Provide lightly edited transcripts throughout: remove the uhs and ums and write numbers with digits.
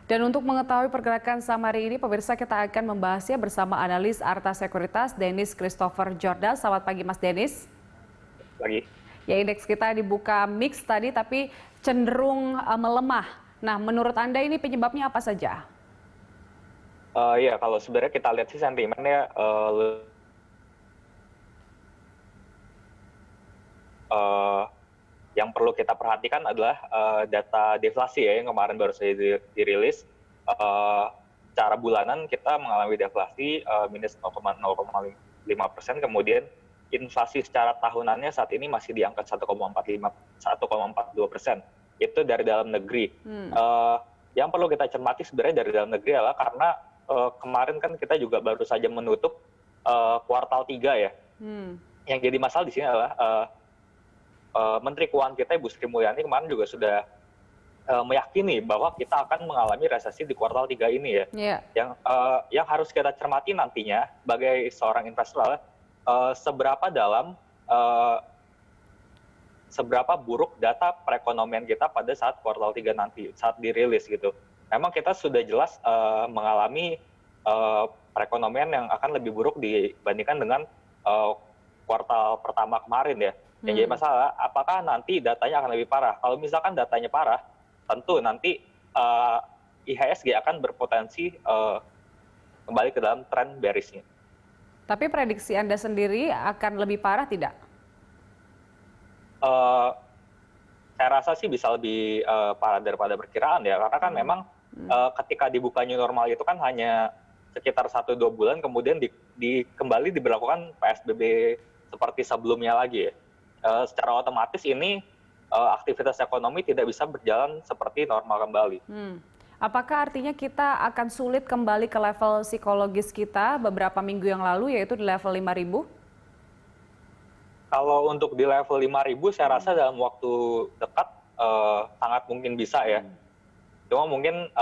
Dan untuk mengetahui pergerakan saham hari ini, pemirsa kita akan membahasnya bersama analis Arta Sekuritas, Dennis Christopher Jordan. Selamat pagi Mas Dennis. Pagi. Ya, indeks kita dibuka mix tadi tapi cenderung melemah. Nah, menurut Anda ini penyebabnya apa saja? Ya, kalau sebenarnya kita lihat sih sentimennya yang perlu kita perhatikan adalah data deflasi ya yang kemarin baru saja dirilis. Secara bulanan kita mengalami deflasi minus 0,05%, kemudian inflasi secara tahunannya saat ini masih di angka 1,42%. Itu dari dalam negeri. Yang perlu kita cermati sebenarnya dari dalam negeri adalah karena kemarin kan kita juga baru saja menutup kuartal 3 ya. Yang jadi masalah di sini adalah Menteri Keuangan kita Ibu Sri Mulyani kemarin juga sudah meyakini bahwa kita akan mengalami resesi di kuartal 3 ini ya. Yang harus kita cermati nantinya sebagai seorang investor adalah seberapa buruk data perekonomian kita pada saat kuartal 3 nanti, saat dirilis gitu. Memang kita sudah jelas mengalami perekonomian yang akan lebih buruk dibandingkan dengan kuartal pertama kemarin ya. Yang jadi masalah, apakah nanti datanya akan lebih parah? Kalau misalkan datanya parah, tentu nanti IHSG akan berpotensi kembali ke dalam tren bearishnya. Tapi prediksi Anda sendiri akan lebih parah tidak? Saya rasa sih bisa lebih parah daripada perkiraan ya, karena kan memang ketika dibuka new normal itu kan hanya sekitar 1-2 bulan, kemudian kembali diberlakukan PSBB seperti sebelumnya lagi ya. Secara otomatis ini aktivitas ekonomi tidak bisa berjalan seperti normal kembali. Apakah artinya kita akan sulit kembali ke level psikologis kita beberapa minggu yang lalu, yaitu di level 5.000? Kalau untuk di level 5.000 saya rasa dalam waktu dekat sangat mungkin bisa ya. Cuma mungkin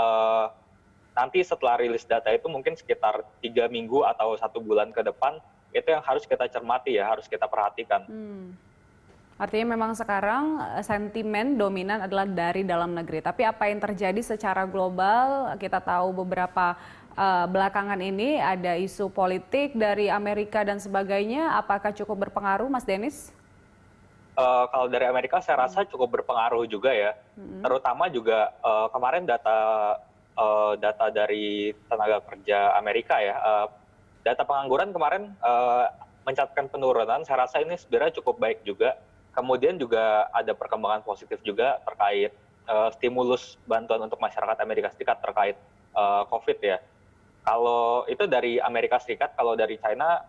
nanti setelah rilis data itu mungkin sekitar 3 minggu atau 1 bulan ke depan, itu yang harus kita cermati ya, harus kita perhatikan. Artinya memang sekarang sentimen dominan adalah dari dalam negeri. Tapi apa yang terjadi secara global, kita tahu beberapa belakangan ini ada isu politik dari Amerika dan sebagainya. Apakah cukup berpengaruh, Mas Dennis? Kalau dari Amerika saya rasa cukup berpengaruh juga ya. Terutama juga kemarin data dari tenaga kerja Amerika ya. Data pengangguran kemarin mencatatkan penurunan. Saya rasa ini sebenarnya cukup baik juga. Kemudian juga ada perkembangan positif juga terkait stimulus bantuan untuk masyarakat Amerika Serikat terkait COVID ya. Kalau itu dari Amerika Serikat, kalau dari China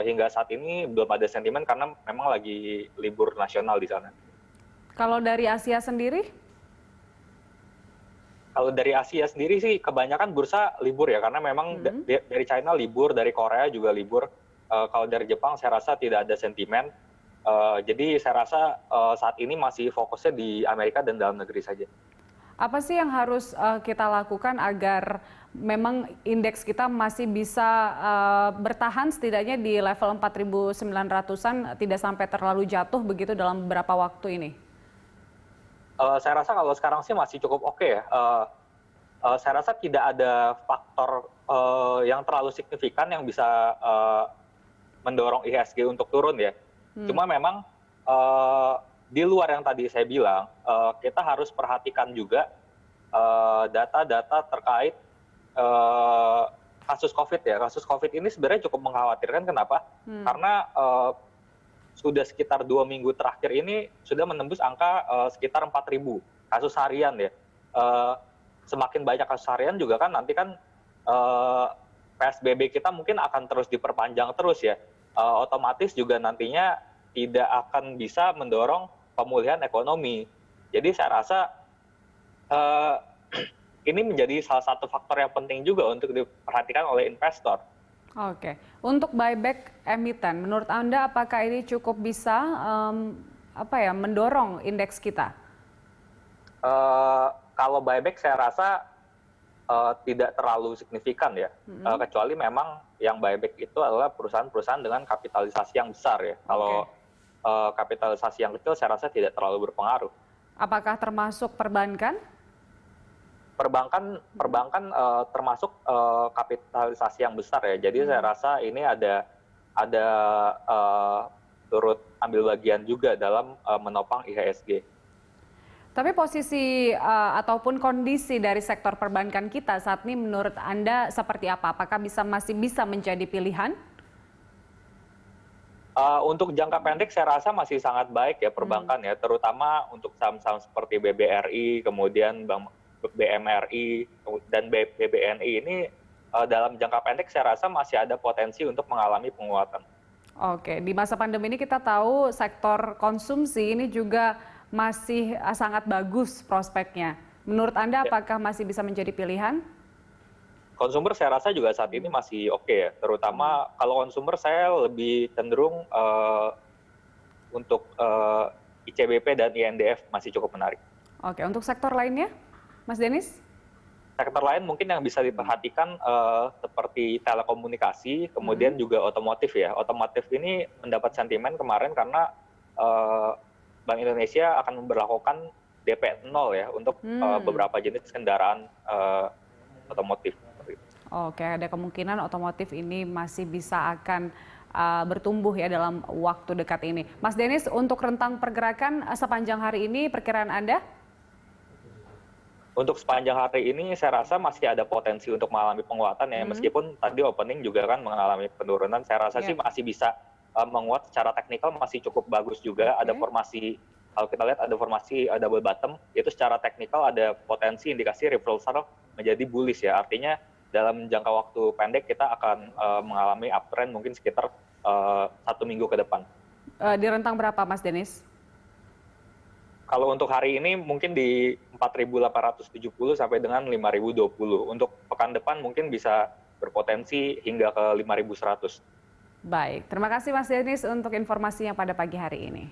hingga saat ini belum ada sentimen karena memang lagi libur nasional di sana. Kalau dari Asia sendiri? Kalau dari Asia sendiri sih kebanyakan bursa libur ya, karena memang dari China libur, dari Korea juga libur. Kalau dari Jepang saya rasa tidak ada sentimen. Jadi saya rasa saat ini masih fokusnya di Amerika dan dalam negeri saja. Apa sih yang harus kita lakukan agar memang indeks kita masih bisa bertahan setidaknya di level 4.900-an, tidak sampai terlalu jatuh begitu dalam beberapa waktu ini? Saya rasa kalau sekarang sih masih cukup oke ya. Saya rasa tidak ada faktor yang terlalu signifikan yang bisa mendorong IHSG untuk turun ya. Cuma memang di luar yang tadi saya bilang, kita harus perhatikan juga data-data terkait kasus COVID ya. Kasus COVID ini sebenarnya cukup mengkhawatirkan. Kenapa? Karena sudah sekitar 2 minggu terakhir ini sudah menembus angka sekitar 4.000 kasus harian ya. Semakin banyak kasus harian juga kan nanti kan PSBB kita mungkin akan terus diperpanjang terus ya. Otomatis juga nantinya tidak akan bisa mendorong pemulihan ekonomi. Jadi saya rasa ini menjadi salah satu faktor yang penting juga untuk diperhatikan oleh investor. Oke, untuk buyback emiten, menurut Anda apakah ini cukup bisa mendorong indeks kita? Kalau buyback saya rasa tidak terlalu signifikan ya, kecuali memang yang buyback itu adalah perusahaan-perusahaan dengan kapitalisasi yang besar ya. Kalau kapitalisasi yang kecil saya rasa tidak terlalu berpengaruh. Apakah termasuk perbankan? perbankan perbankan termasuk kapitalisasi yang besar ya. Jadi saya rasa ini ada turut ambil bagian juga dalam menopang IHSG. Tapi posisi ataupun kondisi dari sektor perbankan kita saat ini menurut Anda seperti apa? Apakah masih bisa menjadi pilihan? Untuk jangka pendek saya rasa masih sangat baik ya perbankan ya, terutama untuk saham-saham seperti BBRI, kemudian Bank BMRI dan BBNI ini dalam jangka pendek saya rasa masih ada potensi untuk mengalami penguatan. Oke, di masa pandemi ini kita tahu sektor konsumsi ini juga masih sangat bagus prospeknya. Menurut Anda Ya. apakah masih bisa menjadi pilihan? Konsumer saya rasa juga saat ini masih oke ya, terutama kalau konsumer saya lebih cenderung untuk ICBP dan INDF masih cukup menarik. Oke, untuk sektor lainnya, Mas Denis? Sektor lain mungkin yang bisa diperhatikan seperti telekomunikasi, kemudian juga otomotif ya. Otomotif ini mendapat sentimen kemarin karena Bank Indonesia akan memberlakukan DP 0 ya untuk beberapa jenis kendaraan otomotif. Oke, ada kemungkinan otomotif ini masih bisa akan bertumbuh ya dalam waktu dekat ini. Mas Denis, untuk rentang pergerakan sepanjang hari ini perkiraan Anda? Untuk sepanjang hari ini saya rasa masih ada potensi untuk mengalami penguatan ya, meskipun tadi opening juga kan mengalami penurunan, saya rasa sih masih bisa menguat secara teknikal, masih cukup bagus juga. Ada formasi, kalau kita lihat ada formasi double bottom, itu secara teknikal ada potensi indikasi reversal menjadi bullish ya, artinya dalam jangka waktu pendek kita akan mengalami uptrend mungkin sekitar 1 minggu ke depan. Di rentang berapa Mas Denis? Kalau untuk hari ini mungkin di 4.870 sampai dengan 5.020. Untuk pekan depan mungkin bisa berpotensi hingga ke 5.100. Baik, terima kasih Mas Denis untuk informasinya pada pagi hari ini.